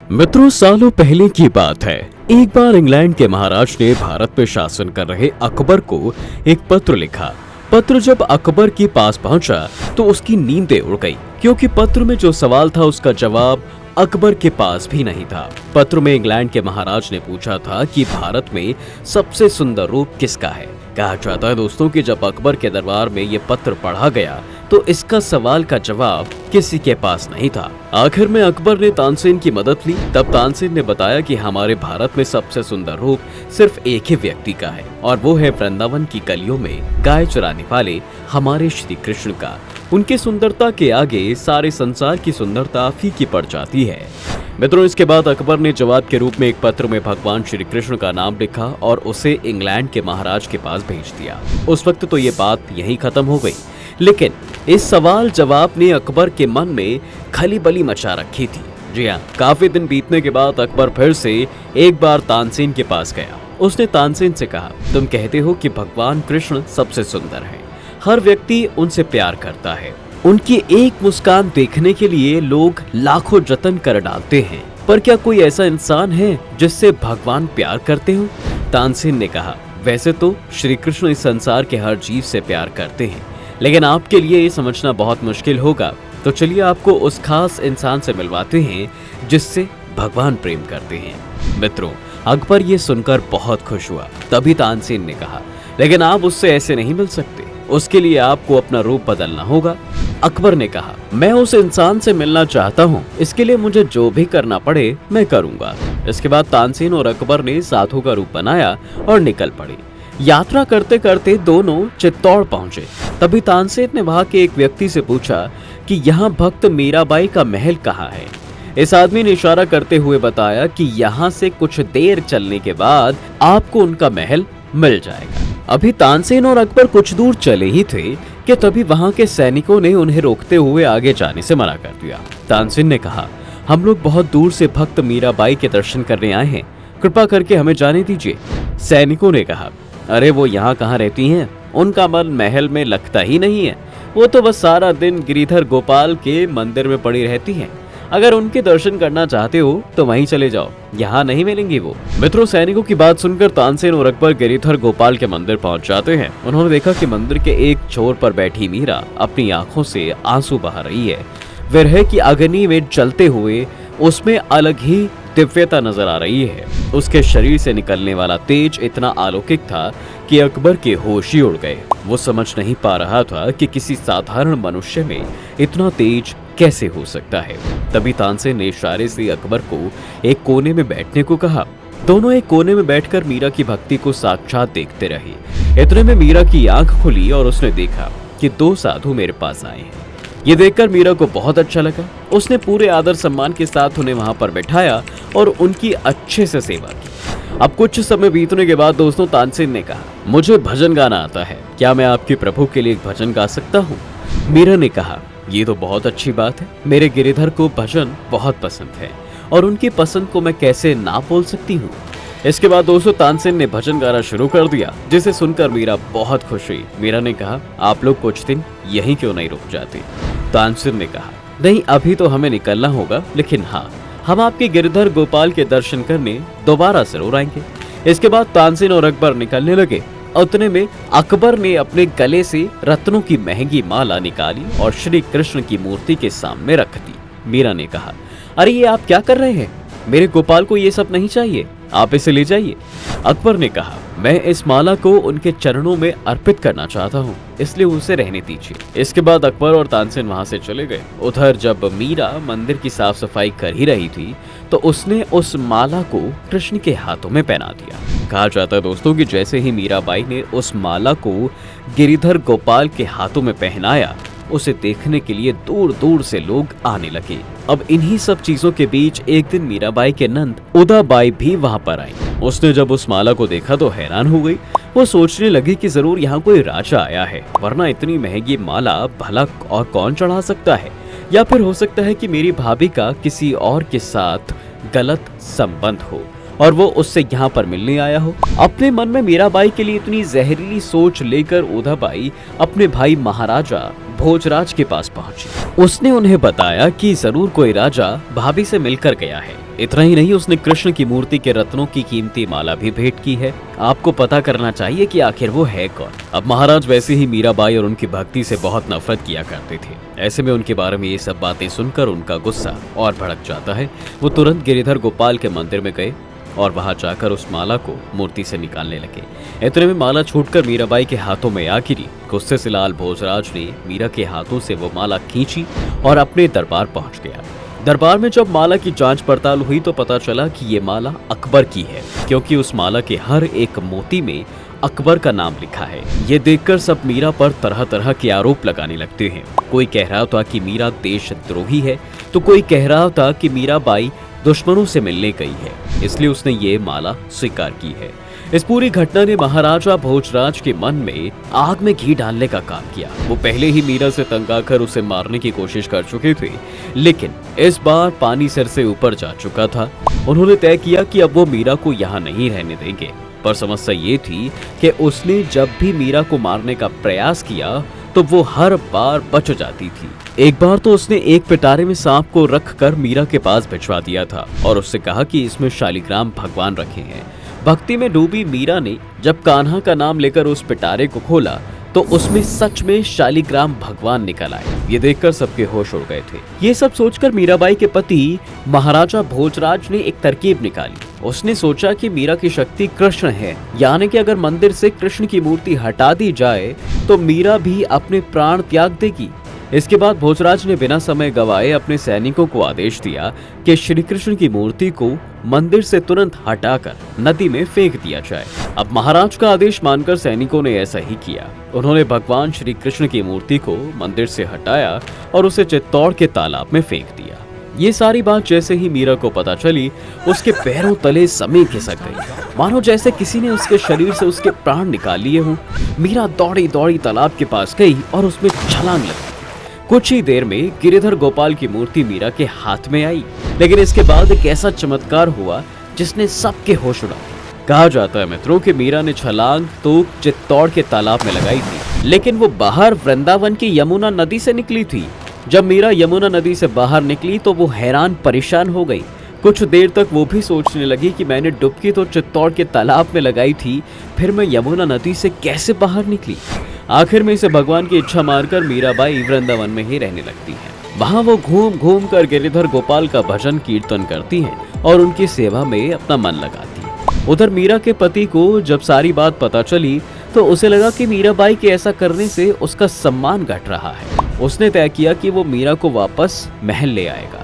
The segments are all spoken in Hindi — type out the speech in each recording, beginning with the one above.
मित्रों, सालों पहले की बात है। एक बार इंग्लैंड के महाराज ने भारत पे शासन कर रहे अकबर को एक पत्र लिखा। पत्र जब अकबर के पास पहुंचा तो उसकी नींदें उड़ गई, क्योंकि पत्र में जो सवाल था उसका जवाब अकबर के पास भी नहीं था। पत्र में इंग्लैंड के महाराज ने पूछा था कि भारत में सबसे सुंदर रूप किसका है। कहा जाता है दोस्तों कि जब अकबर के दरबार में ये पत्र पढ़ा गया तो इसका सवाल का जवाब किसी के पास नहीं था। आखिर में अकबर ने तानसेन की मदद ली। तब तानसेन ने बताया कि हमारे भारत में सबसे सुंदर रूप सिर्फ एक ही व्यक्ति का है, और वो है वृंदावन की गलियों में गाय चराने वाले हमारे श्री कृष्ण का। उनकी सुंदरता के आगे सारे संसार की सुंदरता फीकी पड़ जाती है। मित्रों, इसके बाद अकबर ने जवाब के रूप में एक पत्र में भगवान श्री कृष्ण का नाम लिखा और उसे इंग्लैंड के महाराज के पास भेज दिया। उस वक्त तो ये बात यहीं खत्म हो गई, लेकिन इस सवाल जवाब ने अकबर के मन में खलीबली मचा रखी थी। जी हाँ, काफी दिन बीतने के बाद अकबर फिर से एक बार तानसेन के पास गया। उसने तानसेन से कहा, तुम कहते हो कि भगवान कृष्ण सबसे सुंदर हैं। हर व्यक्ति उनसे प्यार करता है। उनकी एक मुस्कान देखने के लिए लोग लाखों जतन कर डालते हैं, पर क्या कोई ऐसा इंसान है जिससे भगवान प्यार करते हो? तानसेन ने कहा, वैसे तो श्री कृष्ण इस संसार के हर जीव से प्यार करते हैं, लेकिन आपके लिए ये समझना बहुत मुश्किल होगा। तो चलिए आपको उस खास इंसान से मिलवाते हैं जिससे भगवान प्रेम करते हैं। मित्रों, अकबर ये सुनकर बहुत खुश हुआ। तभी तानसेन ने कहा, लेकिन आप उससे ऐसे नहीं मिल सकते, उसके लिए आपको अपना रूप बदलना होगा। अकबर ने कहा, मैं उस इंसान से मिलना चाहता हूँ, इसके लिए मुझे जो भी करना पड़े मैं करूँगा। इसके बाद तानसेन और अकबर ने साधु का रूप बनाया और निकल पड़े। यात्रा करते करते दोनों चित्तौड़ पहुंचे। तभी तानसेन ने वहां के एक व्यक्ति से पूछा कि यहाँ भक्त मीराबाई का महल कहाँ है। इस आदमी ने इशारा करते हुए बताया कि यहाँ से कुछ देर चलने के बाद आपको उनका महल मिल जाएगा। अभी तानसेन और अकबर कुछ दूर चले ही थे कि तभी वहां के सैनिकों ने उन्हें रोकते हुए आगे जाने से मना कर दिया। तानसेन ने कहा, हम लोग बहुत दूर से भक्त मीराबाई के दर्शन करने आए हैं, कृपा करके हमें जाने दीजिए। सैनिकों ने कहा, अरे वो यहाँ कहाँ रहती हैं? उनका मन महल में लगता ही नहीं है। वो तो बस सारा दिन गिरिधर गोपाल के मंदिर में पड़ी रहती हैं। अगर उनके दर्शन करना चाहते हो तो वहीं चले जाओ, यहाँ नहीं मिलेंगी वो। मित्रों, सैनिकों की बात सुनकर तानसेन और अकबर गिरिधर गोपाल के मंदिर पहुंच जाते हैं। उन्होंने देखा कि मंदिर के एक छोर पर बैठी मीरा अपनी आंखों से आंसू बहा रही है। विरह की अग्नि में जलते हुए उसमें अलग ही दिव्यता नजर आ रही है। उसके शरीर से निकलने वाला तेज इतना अलौकिक था कि अकबर के होश ही उड़ गए। वो समझ नहीं पा रहा था कि किसी साधारण मनुष्य में इतना तेज कैसे हो सकता है। तभी तानसेन ने इशारे से अकबर को एक कोने में बैठने को कहा। दोनों एक कोने में बैठकर मीरा की भक्ति को साक्षात देखते रहे। इतने में मीरा की आंख खुली और उसने देखा कि दो साधु मेरे पास आए हैं। ये देखकर मीरा को बहुत अच्छा लगा। उसने पूरे आदर सम्मान के साथ उन्हें वहां पर बैठाया और उनकी अच्छे से सेवा की। अब कुछ समय बीतने के बाद दोस्तों, तानसेन ने कहा, मुझे भजन गाना आता है, क्या मैं आपके प्रभु के लिए एक भजन गा सकता हूँ? मीरा ने कहा, ये तो बहुत अच्छी बात है। मेरे गिरिधर को भजन बहुत पसंद है और उनकी पसंद को मैं कैसे ना बोल सकती हूँ। इसके बाद दोस्तों, तानसेन ने भजन गाना शुरू कर दिया, जिसे सुनकर मीरा बहुत खुश हुई। मीरा ने कहा, आप लोग कुछ दिन यहीं क्यों नहीं रुक जाते? तानसेन ने कहा, नहीं, अभी तो हमें निकलना होगा, लेकिन हाँ, हम आपके गिरिधर गोपाल के दर्शन करने दोबारा जरूर आएंगे। इसके बाद तानसेन और अकबर निकलने लगे। उतने में अकबर ने अपने गले से रत्नों की महंगी माला निकाली और श्री कृष्ण की मूर्ति के सामने रख दी। मीरा ने कहा, अरे ये आप क्या कर रहे हैं? मेरे गोपाल को ये सब नहीं चाहिए, आप इसे ले जाइए। अकबर ने कहा, मैं इस माला को उनके चरणों में अर्पित करना चाहता हूँ, इसलिए उसे रहने दीजिए। इसके बाद अकबर और तानसेन वहां से चले गए। उधर जब मीरा मंदिर की साफ सफाई कर ही रही थी तो उसने उस माला को कृष्ण के हाथों में पहना दिया। कहा जाता है दोस्तों कि जैसे ही मीराबाई ने उस माला को गिरिधर गोपाल के हाथों में पहनाया, उसे देखने के लिए दूर दूर से लोग आने लगे। अब इन्हीं सब चीजों के बीच एक दिन मीराबाई के नंद उदाबाई भी वहां पर आई। उसने जब उस माला को देखा तो हैरान हो गई। वो सोचने लगी कि जरूर यहाँ कोई राजा आया है, वरना इतनी महंगी माला भला और कौन चढ़ा सकता है? या फिर हो सकता है कि मेरी भाभी का किसी और के साथ गलत संबंध हो और वो उससे यहाँ पर मिलने आया हो। अपने मन में मीराबाई के लिए इतनी जहरीली सोच लेकर उदाबाई अपने भाई महाराजा भोजराज के पास पहुंची। उसने उन्हें बताया कि जरूर कोई राजा भाभी से मिलकर गया है इतना ही नहीं, उसने कृष्ण की मूर्ति के रत्नों की कीमती माला भी भेंट की है। आपको पता करना चाहिए कि आखिर वो है कौन। अब महाराज वैसे ही मीराबाई और उनकी भक्ति से बहुत नफरत किया करते थे। ऐसे में उनके बारे में ये सब बातें सुनकर उनका गुस्सा और भड़क जाता है। वो तुरंत गिरिधर गोपाल के मंदिर में गए और वहां जाकर उस माला को मूर्ति से निकालने लगे। इतने में माला छूटकर मीराबाई के हाथों में आ गिरी। गुस्से से लाल भोजराज ने मीरा के हाथों से वो माला खींची और अपने दरबार पहुंच गया। दरबार में जब माला की जांच पड़ताल हुई तो पता चला कि ये माला अकबर की है, क्योंकि उस माला के हर एक मोती में अकबर का नाम लिखा है। ये देखकर सब मीरा पर तरह तरह के आरोप लगाने लगते हैं। कोई कह रहा था कि मीरा देशद्रोही है, तो कोई कह रहा था कि मीराबाई दुश्मनों से मिलने गई है, इसलिए उसने ये माला स्वीकार की है। इस पूरी घटना ने महाराजा भोजराज के मन में आग में घी डालने का काम किया। वो पहले ही मीरा से तंग आकर उसे मारने की कोशिश कर चुके थे, लेकिन इस बार पानी सिर से ऊपर जा चुका था। उन्होंने तय किया कि अब वो मीरा को यहाँ नहीं रहने देंगे। पर समस्या ये थी कि उसने जब भी मीरा को मारने का प्रयास किया तो वो हर बार बच जाती थी। एक बार तो उसने एक पिटारे में सांप को रखकर मीरा के पास भिजवा दिया था और उससे कहा कि इसमें शालिग्राम भगवान रखे हैं। भक्ति में डूबी मीरा ने जब कान्हा का नाम लेकर उस पिटारे को खोला तो उसमें सच में शालिग्राम भगवान निकल आए। ये देखकर सबके होश उड़ गए थे। ये सब सोचकर मीराबाई के पति महाराजा भोजराज ने एक तरकीब निकाली। उसने सोचा कि मीरा की शक्ति कृष्ण है, यानी कि अगर मंदिर से कृष्ण की मूर्ति हटा दी जाए तो मीरा भी अपने प्राण त्याग देगी। इसके बाद भोजराज ने बिना समय गवाए अपने सैनिकों को आदेश दिया कि श्री कृष्ण की मूर्ति को मंदिर से तुरंत हटाकर नदी में फेंक दिया जाए। अब महाराज का आदेश मानकर सैनिकों ने ऐसा ही किया। उन्होंने भगवान श्री कृष्ण की मूर्ति को मंदिर से हटाया और उसे चित्तौड़ के तालाब में फेंक दिया। ये सारी बात जैसे ही मीरा को पता चली, उसके पैरों तले जमीन खिसक गई, मानो जैसे किसी ने उसके शरीर से उसके प्राण निकाल लिए हों। मीरा दौड़ी दौड़ी तालाब के पास गई और उसमें छलांग लगी। कुछ ही देर में गिरिधर गोपाल की मूर्ति मीरा के हाथ में आई, लेकिन इसके बाद एक ऐसा चमत्कार हुआ जिसने सबके होश उड़ा दिए। कहा जाता है मित्रों कि मीरा ने छलांग तो चित्तौड़ के तालाब में लगाई थी, लेकिन वो बाहर वृंदावन की यमुना नदी से निकली थी। जब मीरा यमुना नदी से बाहर निकली तो वो हैरान परेशान हो गई। कुछ देर तक वो भी सोचने लगी कि मैंने डुबकी तो चित्तौड़ के तालाब में लगाई थी, फिर मैं यमुना नदी से कैसे बाहर निकली। आखिर में इसे भगवान की इच्छा मानकर मीराबाई वृंदावन में ही रहने लगती है। वहाँ वो घूम घूम कर गिरिधर गोपाल का भजन कीर्तन करती हैं और उनकी सेवा में अपना मन लगाती है। उधर मीरा के पति को जब सारी बात पता चली तो उसे लगा कि मीराबाई के ऐसा करने से उसका सम्मान घट रहा है। उसने तय किया कि वो मीरा को वापस महल ले आएगा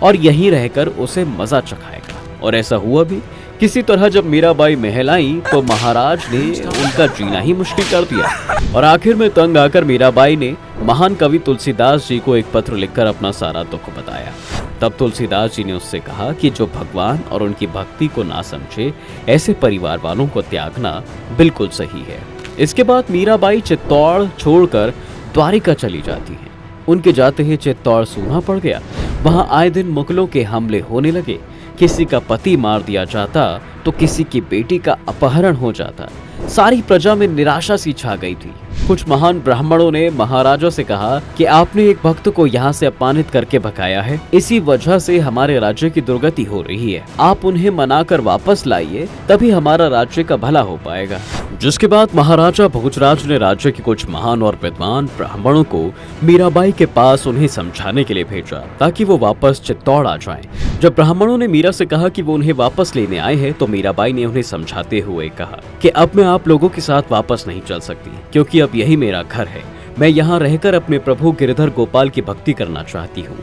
और यहीं रहकर उसे मजा चखाएगा, और ऐसा हुआ भी। किसी तरह जब मीराबाई महल आई तो महाराज ने उनका जीना ही मुश्किल कर दिया, और आखिर में तंग आकर मीराबाई ने महान कवि तुलसीदास जी को एक पत्र लिखकर अपना सारा दुख बताया। तब तुलसीदास जी ने उससे कहा कि जो भगवान और उनकी भक्ति को ना समझे, ऐसे परिवार वालों को त्यागना बिल्कुल सही है। इसके बाद मीराबाई चित्तौड़ छोड़कर द्वारिका चली जाती है। उनके जाते ही चित्तौड़ सूना पड़ गया। वहां आए दिन मुगलों के हमले होने लगे। किसी का पति मार दिया जाता तो किसी की बेटी का अपहरण हो जाता। सारी प्रजा में निराशा सी छा गई थी। कुछ महान ब्राह्मणों ने महाराजा से कहा कि आपने एक भक्त को यहाँ से अपमानित करके भगाया है, इसी वजह से हमारे राज्य की दुर्गति हो रही है। आप उन्हें मनाकर वापस लाइए, तभी हमारा राज्य का भला हो पाएगा। जिसके बाद महाराजा भोजराज ने राज्य के कुछ महान और विद्वान ब्राह्मणों को मीराबाई के पास उन्हें समझाने के लिए भेजा ताकि वो वापस चित्तौड़ आ जाएं। जब ब्राह्मणों ने मीरा से कहा कि वो उन्हें वापस लेने आए हैं तो मीराबाई ने उन्हें समझाते हुए कहा कि अब मैं आप लोगों के साथ वापस नहीं चल सकती, क्योंकि अब यही मेरा घर है। मैं यहाँ रहकर अपने प्रभु गिरिधर गोपाल की भक्ति करना चाहती हूँ।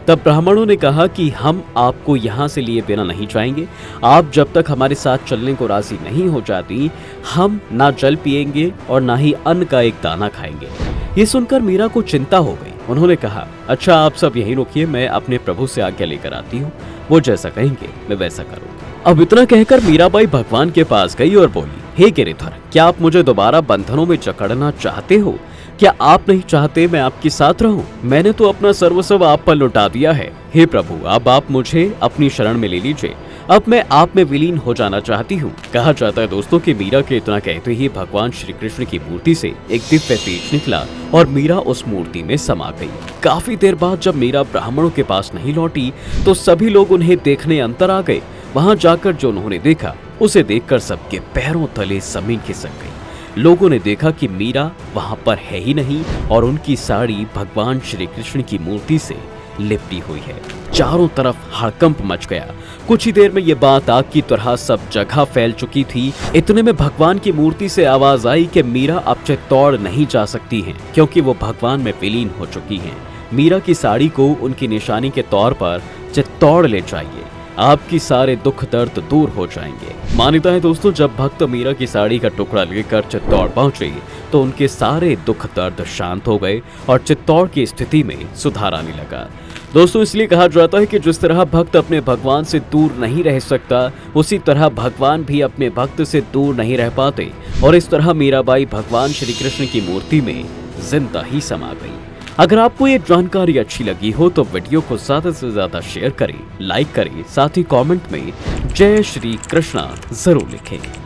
तब ब्राह्मणों ने कहा कि हम आपको यहाँ से लिए बिना नहीं जाएंगे। आप जब तक हमारे साथ चलने को राजी नहीं हो जाती, हम ना जल पिएंगे और ना ही अन्न का एक दाना खाएंगे। ये सुनकर मीरा को चिंता हो गई। उन्होंने कहा, अच्छा आप सब यहीं रुकिए, मैं अपने प्रभु से आज्ञा लेकर आती हूँ। वो जैसा कहेंगे मैं वैसा करूँगी। अब इतना कहकर मीराबाई भगवान के पास गई और बोली, हे गिरिधर, क्या आप मुझे दोबारा बंधनों में जकड़ना चाहते हो? क्या आप नहीं चाहते मैं आपके साथ रहूं? मैंने तो अपना सर्वस्व आप पर लुटा दिया है। हे प्रभु, अब आप मुझे अपनी शरण में ले लीजिए। अब मैं आप में विलीन हो जाना चाहती हूँ। कहा जाता है दोस्तों कि मीरा के इतना कहते ही भगवान श्री कृष्ण की मूर्ति से एक दिव्य तेज निकला और मीरा उस मूर्ति में समा गई। काफी देर बाद जब मीरा ब्राह्मणों के पास नहीं लौटी तो सभी लोग उन्हें देखने अंदर आ गए। वहां जाकर जो उन्होंने देखा उसे देखकर सबके पैरों तले जमीन खिसक गई। लोगों ने देखा कि मीरा वहां पर है ही नहीं और उनकी साड़ी भगवान श्री कृष्ण की मूर्ति से लिपटी हुई है। चारों तरफ हड़कंप मच गया। कुछ ही देर में ये बात आग की तरह सब जगह फैल चुकी थी। इतने में भगवान की मूर्ति से आवाज आई कि मीरा अब चित्तौड़ नहीं जा सकती हैं, क्योंकि वो भगवान में विलीन हो चुकी हैं। मीरा की साड़ी को उनकी निशानी के तौर पर चित्तौड़ ले जाइए, आपकी सारे दुख दर्द दूर हो जाएंगे। मान्यता है दोस्तों, जब भक्त मीरा की साड़ी का टुकड़ा लेकर चित्तौड़ पहुंचे तो उनके सारे दुख दर्द शांत हो गए और चित्तौड़ की स्थिति में सुधार आने लगा। दोस्तों, इसलिए कहा जाता है कि जिस तरह भक्त अपने भगवान से दूर नहीं रह सकता, उसी तरह भगवान भी अपने भक्त से दूर नहीं रह पाते। और इस तरह मीराबाई भगवान श्री कृष्ण की मूर्ति में जिंदा ही समा गई। अगर आपको ये जानकारी अच्छी लगी हो तो वीडियो को ज्यादा से ज्यादा शेयर करें, लाइक करें, साथ ही कमेंट में जय श्री कृष्णा जरूर लिखें।